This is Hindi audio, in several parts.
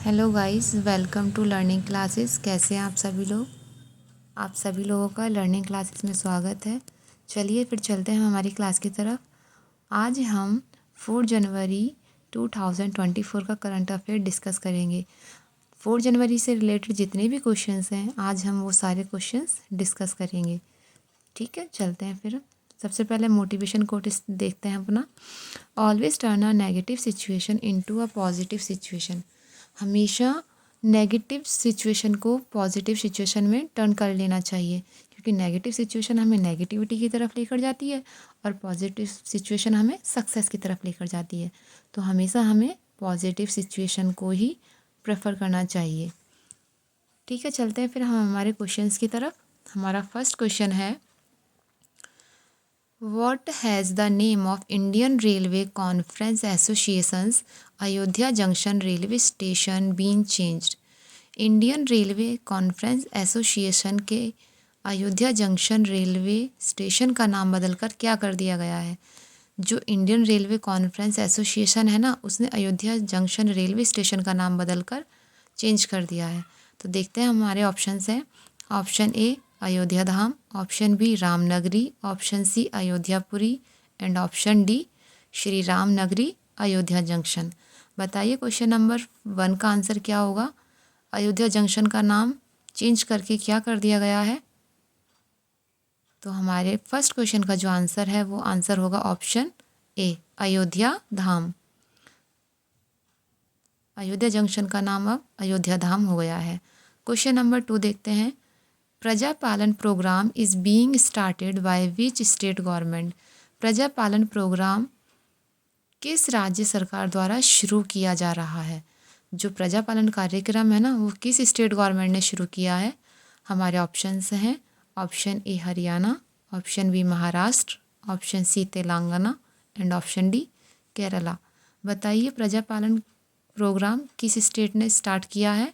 Hello guys, welcome to learning classes. कैसे हैं आप सभी लोग? आप सभी लोगों का लर्निंग क्लासेस में स्वागत है। चलिए फिर चलते हैं हमारी क्लास की तरफ। आज हम 4 जनवरी 2024 का करंट अफेयर डिस्कस करेंगे। 4 जनवरी से रिलेटेड जितने भी क्वेश्चंस हैं आज हम वो सारे क्वेश्चंस डिस्कस करेंगे। ठीक है, चलते हैं फिर। सबसे पहले मोटिवेशन कोट देखते हैं अपना। Always turn a negative situation into a positive situation. हमेशा नेगेटिव सिचुएशन को पॉजिटिव सिचुएशन में टर्न कर लेना चाहिए, क्योंकि नेगेटिव सिचुएशन हमें नेगेटिविटी की तरफ लेकर जाती है और पॉजिटिव सिचुएशन हमें सक्सेस की तरफ लेकर जाती है। तो हमेशा हमें पॉजिटिव सिचुएशन को ही प्रेफर करना चाहिए। ठीक है, चलते हैं फिर हम हमारे क्वेश्चंस की तरफ। हमारा फर्स्ट क्वेश्चन है, What has the name of Indian Railway Conference Association's Ayodhya Junction Railway Station been changed? Indian railway conference association के अयोध्या जंक्शन रेलवे स्टेशन का नाम बदलकर क्या कर दिया गया है? जो इंडियन रेलवे कॉन्फ्रेंस एसोसिएशन है ना, उसने अयोध्या जंक्शन रेलवे स्टेशन का नाम बदलकर चेंज कर दिया है। तो देखते हैं हमारे ऑप्शंस हैं। Option A Ayodhya Dham, option B Ramnagari, option C Ayodhyapuri and option D Shri Ram Nagari Ayodhya junction. बताइए क्वेश्चन नंबर 1 का आंसर क्या होगा? अयोध्या जंक्शन का नाम चेंज करके क्या कर दिया गया है? तो हमारे फर्स्ट क्वेश्चन का जो आंसर है वो आंसर होगा option A Ayodhya Dham. Ayodhya junction का नाम अब अयोध्या धाम हो गया है। क्वेश्चन नंबर 2 देखते हैं। Praja Palan program is being started by which state government? Praja Palan programme किस राज्य सरकार द्वारा शुरू किया जा रहा है? जो प्रजा पालन कार्यक्रम है ना, वो किस स्टेट गवर्नमेंट ने शुरू किया है? हमारे ऑप्शंस हैं option A Haryana, option B Maharashtra, option C Telangana and option D Kerala. बताइए प्रजा पालन प्रोग्राम किस स्टेट ने स्टार्ट किया है?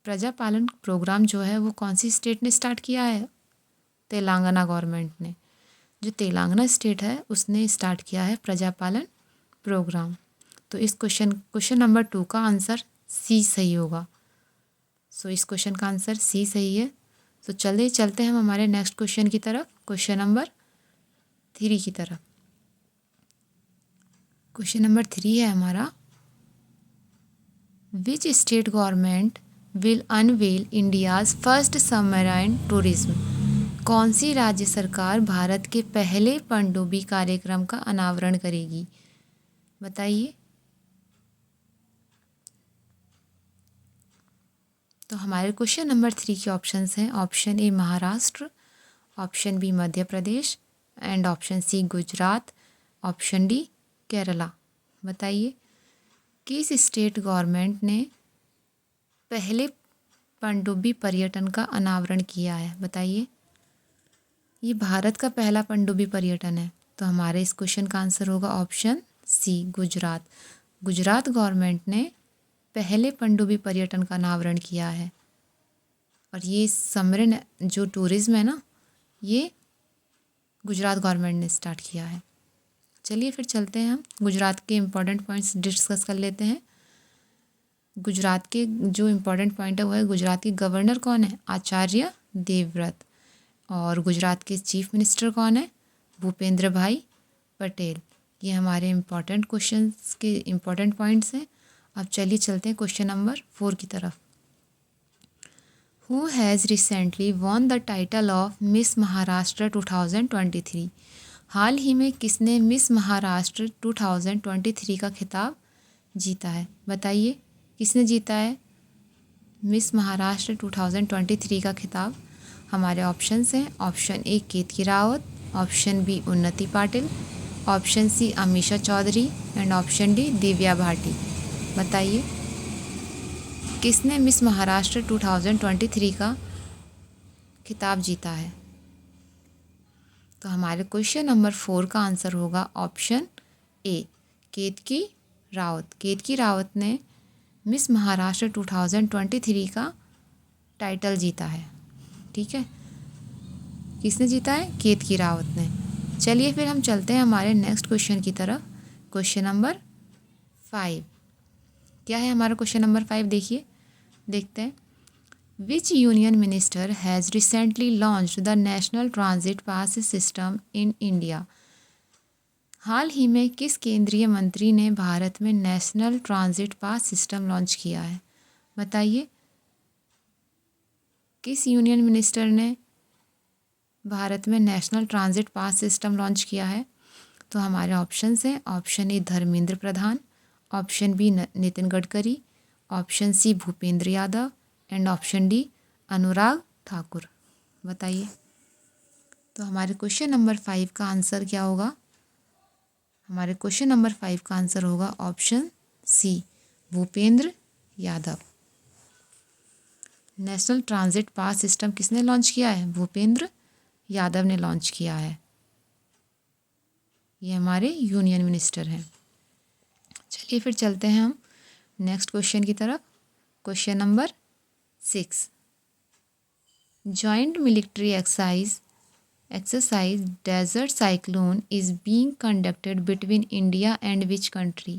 प्रजा पालन प्रोग्राम जो है वो कौन सी स्टेट ने स्टार्ट किया है? तेलंगाना गवर्नमेंट ने। जो तेलंगाना स्टेट है उसने स्टार्ट किया है प्रजा पालन प्रोग्राम। तो इस क्वेश्चन नंबर 2 का आंसर सी सही होगा। सो इस क्वेश्चन का आंसर सी सही है। तो चलते हैं हम हमारे नेक्स्ट क्वेश्चन की तरफ, क्वेश्चन नंबर 3 की तरफ। क्वेश्चन नंबर 3 है हमारा, which state government will unveil India's first submarine tourism? कौन सी राज्य सरकार भारत के पहले पनडुब्बी कार्यक्रम का अनावरण करेगी? बताइए। तो हमारे क्वेश्चन नंबर 3 के ऑप्शंस हैं option A Maharashtra, option B Madhya Pradesh and option C Gujarat, option D Kerala. बताइए किस स्टेट गवर्नमेंट ने पहले पनडुब्बी पर्यटन का अनावरण किया है? बताइए। ये भारत का पहला पनडुब्बी पर्यटन है। तो हमारे इस क्वेश्चन का आंसर होगा option C Gujarat. Gujarat government ने पहले पनडुब्बी पर्यटन का अनावरण किया है। और ये सबमरीन जो टूरिज्म है ना, ये गुजरात गवर्नमेंट ने स्टार्ट किया है। चलिए फिर चलते हैं, हम गुजरात के इम्पोर्टेंट पॉइंट्स डिस्कस कर लेते हैं। गुजरात के जो इम्पोर्टेंट पॉइंट है वो है, गुजरात के गवर्नर कौन है? आचार्य देवव्रत। और गुजरात के चीफ मिनिस्टर कौन है? भूपेंद्र भाई पटेल। ये हमारे इम्पोर्टेंट क्वेश्चंस के इम्पोर्टेंट पॉइंट्स हैं। अब चलिए चलते हैं क्वेश्चन नंबर 4 की तरफ। Who has recently won the title of miss Maharashtra 2023? हाल ही में किसने मिस महाराष्ट्र 2023 का खिताब जीता है? बताइए किसने जीता है मिस महाराष्ट्र 2023 का खिताब? हमारे ऑप्शंस हैं option A Ketaki Rawat, option B Unnati Patil, option C Amisha Chaudhary and option D Divya Bhati. बताइए किसने मिस महाराष्ट्र 2023 का खिताब जीता है? तो हमारे क्वेश्चन नंबर 4 का आंसर होगा ऑप्शन ए केतकी रावत। केतकी रावत ने मिस महाराष्ट्र 2023 का टाइटल जीता है। ठीक है, किसने जीता है? केतकी रावत ने। चलिए फिर हम चलते हैं हमारे नेक्स्ट क्वेश्चन की तरफ, क्वेश्चन नंबर 5। क्या है हमारा क्वेश्चन नंबर 5? देखते हैं। Which union minister has recently launched the national transit pass system in India? हाल ही में किस केंद्रीय मंत्री ने भारत में national transit pass system launch किया है? बताइए, किस यूनियन मिनिस्टर ने भारत में national transit pass system launch किया है? तो हमारे ऑप्शंस हैं। Option A Dharmendra Pradhan, option B Nitin Gadkari, option C Bhupendra Yadav and option D Anurag Thakur. बताइए, तो हमारे क्वेश्चन नंबर 5 का आंसर क्या होगा? हमारे क्वेश्चन नंबर 5 का आंसर होगा option C Bhupendra Yadav. National transit pass system किसने लॉन्च किया है? भूपेंद्र यादव ने लॉन्च किया है। ये हमारे यूनियन मिनिस्टर हैं। चलिए फिर चलते हैं हम नेक्स्ट क्वेश्चन की तरफ। Question number 6। Joint military exercise desert cyclone is being conducted between India and which country?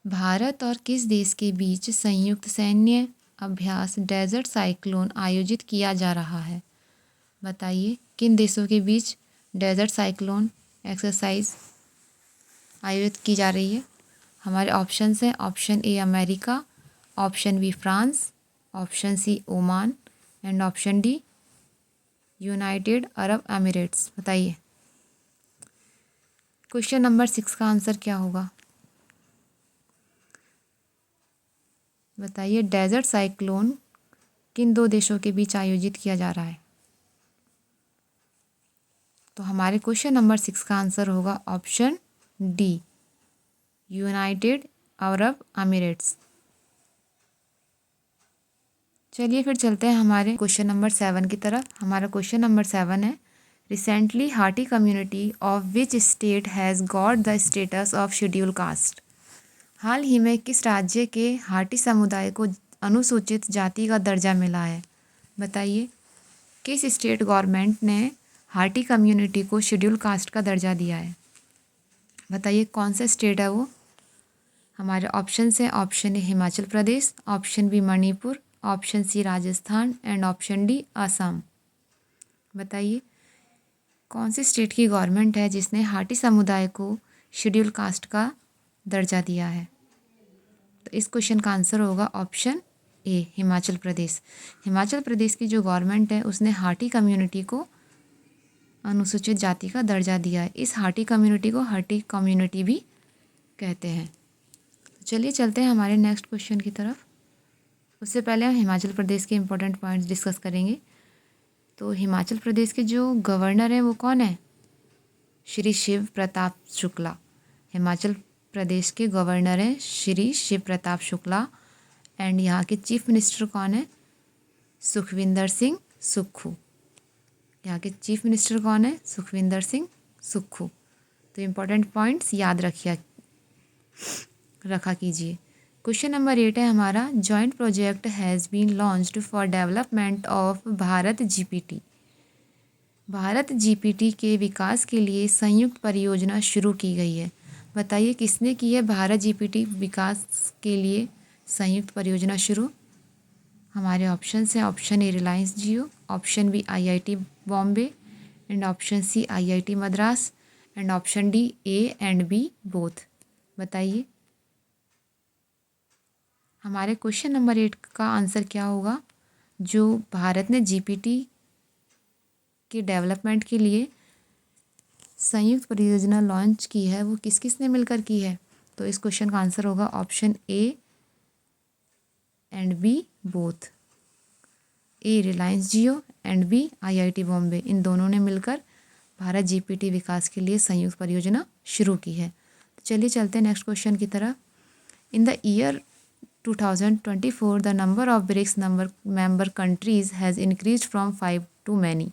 Bharat और किस देश के बीच संयुक्त सैन्य अभ्यास डेजर्ट साइक्लोन आयोजित किया जा रहा है? बताइए, किन देशों के बीच डेजर्ट साइक्लोन एक्सरसाइज आयोजित की जा रही है? हमारे ऑप्शंस हैं। Option A America, option B France, option C Oman and option D United Arab Emirates. बताइए, क्वेश्चन नंबर 6 का आंसर क्या होगा? बताइए, डेजर्ट साइक्लोन किन दो देशों के बीच आयोजित किया जा रहा है? तो हमारे क्वेश्चन नंबर 6 का आंसर होगा option D United Arab Emirates. चलिए फिर चलते हैं हमारे क्वेश्चन नंबर 7 की तरफ। हमारा क्वेश्चन नंबर 7 है, recently Hatti community of which state has got the status of scheduled caste? हाल ही में किस राज्य के हाटी समुदाय को अनुसूचित जाति का दर्जा मिला है? बताइए, किस स्टेट गवर्नमेंट ने हाटी कम्युनिटी को शेड्यूल कास्ट का दर्जा दिया है? बताइए, कौन सा स्टेट है वो? हमारे ऑप्शन हैं। Option A Himachal Pradesh, option B Manipur, option C Rajasthan and option D Assam. बताइए, कौन सी स्टेट की गवर्नमेंट है जिसने हाटी समुदाय को शेड्यूल कास्ट का दर्जा दिया है? तो इस क्वेश्चन का आंसर होगा ऑप्शन ए हिमाचल प्रदेश। हिमाचल प्रदेश की जो गवर्नमेंट है उसने हाटी कम्युनिटी को अनुसूचित जाति का दर्जा दिया है। इस हाटी कम्युनिटी को हाटी कम्युनिटी भी कहते हैं। तो चलिए चलते हैं हमारे नेक्स्ट क्वेश्चन की तरफ। उससे पहले हम हिमाचल प्रदेश के इम्पोर्टेंट पॉइंट्स डिस्कस करेंगे। तो हिमाचल प्रदेश के जो गवर्नर हैं वो कौन है? श्री शिव प्रताप शुक्ला। हिमाचल प्रदेश के गवर्नर हैं श्री शिव प्रताप शुक्ला। एंड यहाँ के चीफ मिनिस्टर कौन है? सुखविंदर सिंह सुक्खू। यहाँ के चीफ मिनिस्टर कौन है? सुखविंदर सिंह सुक्खू। तो इम्पोर्टेंट पॉइंट्स याद रखा कीजिए। क्वेश्चन नंबर 8 है हमारा, joint project has been launched for development of Bharat GPT. Bharat GPT के विकास के लिए संयुक्त परियोजना शुरू की गई है। बताइए, किसने की है भारत जीपीटी विकास के लिए संयुक्त परियोजना शुरू? हमारे ऑप्शन हैं। Option A Reliance Jio, option B IIT Bombay and option C IIT Madras and option D A and B both. बताइए, हमारे क्वेश्चन नंबर 8 का आंसर क्या होगा? जो भारत ने जीपीटी के डेवलपमेंट के लिए संयुक्त परियोजना लॉन्च की है वो किस किस ने मिलकर की है? तो इस क्वेश्चन का आंसर होगा option A and B both. A Reliance Jio and B IIT Bombay, इन दोनों ने मिलकर भारत जीपीटी विकास के लिए संयुक्त परियोजना शुरू की है। तो चलिए चलते हैं नेक्स्ट क्वेश्चन की तरफ। In the year 2024 the number of BRICS member countries has increased from 5 to many।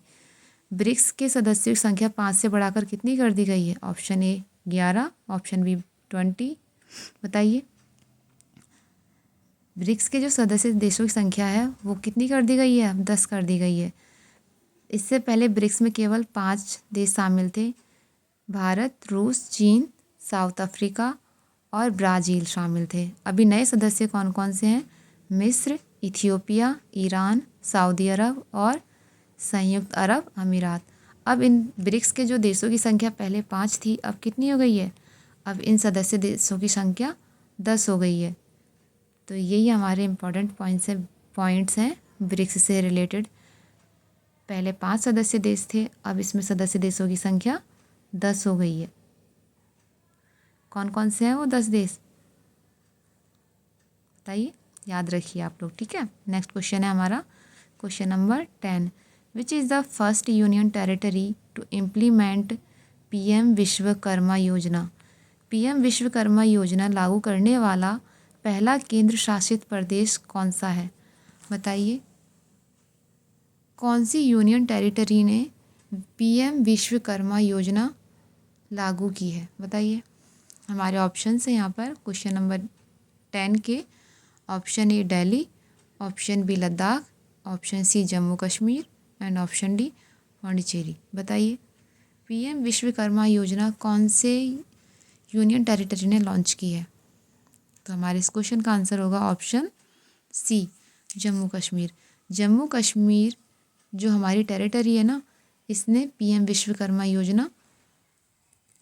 BRICS के सदस्यों की संख्या 5 से बढ़ाकर कितनी कर दी गई है? Option A 11, option B 20। बताइए, ब्रिक्स के जो सदस्य देशों की संख्या है वो कितनी कर दी गई है? 10 कर दी गई है। इससे पहले ब्रिक्स में केवल 5 देश शामिल थे, भारत, रूस, चीन, साउथ अफ्रीका और ब्राज़ील शामिल थे। अभी नए सदस्य कौन कौन से हैं? मिस्र, इथियोपिया, ईरान, सऊदी अरब और संयुक्त अरब अमीरात। अब इन ब्रिक्स के जो देशों की संख्या पहले 5 थी, अब कितनी हो गई है? अब इन सदस्य देशों की संख्या 10 हो गई है। तो यही हमारे इम्पोर्टेंट पॉइंट्स हैं ब्रिक्स से रिलेटेड। पहले 5 सदस्य देश थे, अब इसमें सदस्य देशों की संख्या 10 हो गई है। कौन कौन से हैं वो 10 देश? बताइए, याद रखिए आप लोग, ठीक है। नेक्स्ट क्वेश्चन है हमारा question number 10। Which is the first union territory to implement PM Vishwakarma Yojana? PM Vishwakarma योजना लागू करने वाला पहला केंद्र शासित प्रदेश कौन सा है? बताइए, कौन सी यूनियन टेरिटरी ने पीएम विश्वकर्मा योजना लागू की है? बताइए। हमारे ऑप्शन है यहाँ पर क्वेश्चन नंबर 10 के। Option A Delhi, option B Ladakh, option C Jammu Kashmir and option D Pondicherry. बताइए, पीएम विश्वकर्मा योजना कौन से यूनियन टेरिटरी ने लॉन्च की है? तो हमारे इस क्वेश्चन का आंसर होगा ऑप्शन सी जम्मू कश्मीर। जम्मू कश्मीर जो हमारी टेरिटरी है ना, इसने पीएम विश्वकर्मा योजना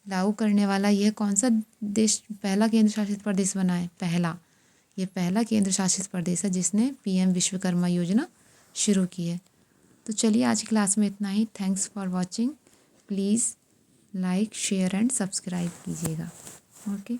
लागू करने वाला यह कौन सा देश पहला केंद्र शासित प्रदेश बना है? ये पहला केंद्र शासित प्रदेश है जिसने पीएम विश्वकर्मा योजना शुरू की है। तो चलिए आज की क्लास में इतना ही। Thanks for watching. Please like, share and subscribe कीजिएगा। ओके।